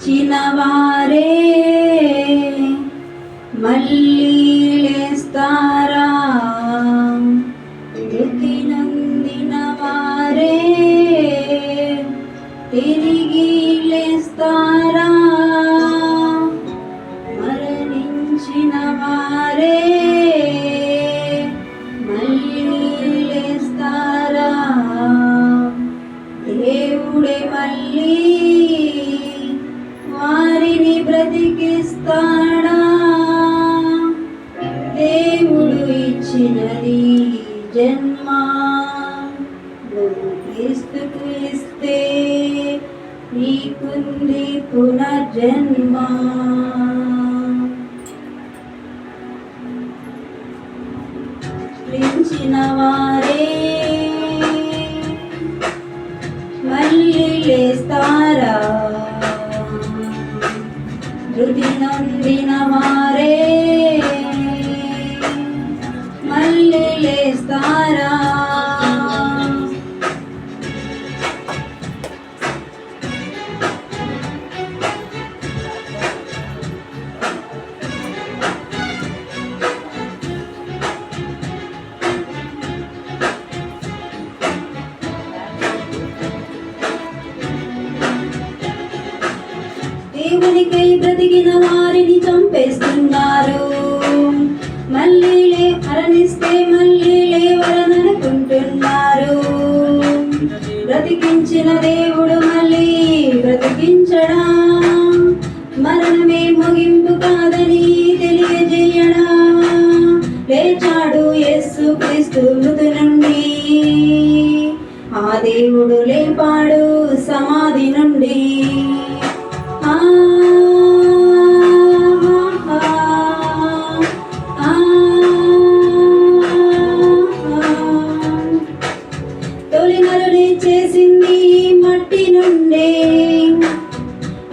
చిన్నవారే మళ్ళీ లేస్తారా, మృతి నొందిన వారే తిరిగి లేస్తారా, మరణించిన వారే మళ్ళీ లేస్తారా, దేవుడే మళ్ళీ వారిని బ్రతికిస్తాడా, దేవుడు ఇచ్చినది జన్మ, నువ్వు క్రీస్తుకు ఇస్తే నీకుంది పునర్జన్మ. ప్రేమించిన వారే మళ్ళీ లేస్తారా, మృతి నొందిన వారే మళ్ళీ లేస్తారా, దేవునికై బ్రతికిన వారిని చంపేస్తున్నారు, మళ్ళీ మరణిస్తే మళ్ళీ లేవరననుకుంటున్నారు. బ్రతికించిన దేవుడు మళ్ళీ బ్రతికించడా, మరణమే ముగింపు కాదని తెలియజేయడా, లేచాడు యేసు క్రీస్తు మృతి నుండి, ఆ దేవుడు లేపాడు సమాధి నుండి. తొలి నరుని చేసింది మట్టి నుండే,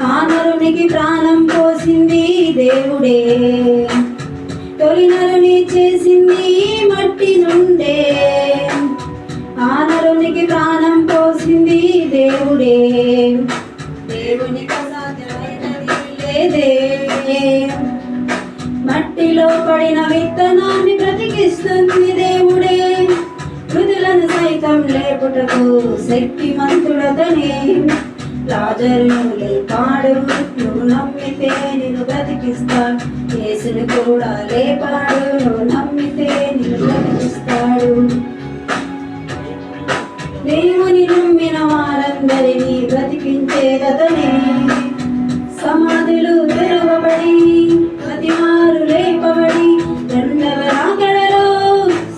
ఆ నరునికి ప్రాణం పోసింది దేవుడే. తొలి నరుని చేసింది మట్టి నుండే, ఆ నరునికి ప్రాణం పోసింది దేవుడే. దేవునికి అసాధ్యమైనది లేదే, మట్టిలో పడిన విత్తనాన్ని బ్రతికిస్తుంది దేవుడే. మృతులను సైతం లేపుటకు శక్తిమంతుడతనే, లాజరును లేపాడు, నువ్వు నమ్మితే నిన్ను బ్రతికిస్తాడు. యేసును కూడా లేపాడు, నువ్వు నమ్మితే నిన్ను బ్రతికిస్తాడు. దేవుని నమ్మిన వారందరినీ బ్రతికించేదతనే, సమాధులు తెరవబడి ప్రతివారు లేపబడి రెండవ రాకడలో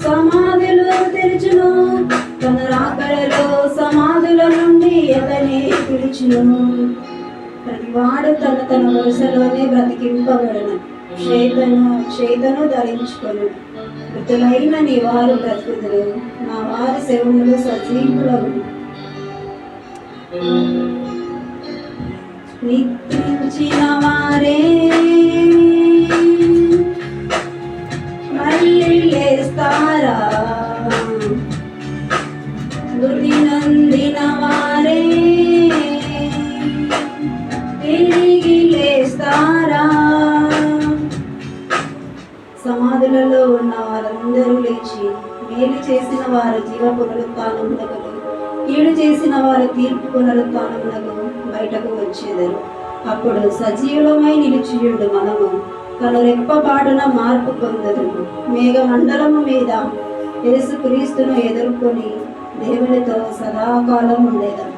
సమాధులు తెరచును, తన రాకడలో సమాధుల నుండి అతనే పిలుచును. ప్రతివాడు తన వరుసలోనే బ్రతికింపబడను, చేతను ధరించుకొను. మృతులైన నీ వారు బ్రతుకుదురు, నా వారి శవములు సజీవులగు. నిద్రించిన వారే మళ్ళీ లేస్తారా, మృతి నొందిన వారే తిరిగి లేస్తారా. సమాధులలో ఉన్న వారందరూ లేచి, మేలు చేసిన వారు జీవ పునరుత్థానమునకు, కీడు చేసిన వారు తీర్పు పునరుత్థానమునకు బయటకు వచ్చేదరు. అప్పుడు సజీవులమై నిలిచియుండు మనము కనురెప్పపాటున మార్పు పొందదు. మేఘమండలము మీద యేసు క్రీస్తును ఎదుర్కొని దేవునితో సదాకాలం ఉండేదము.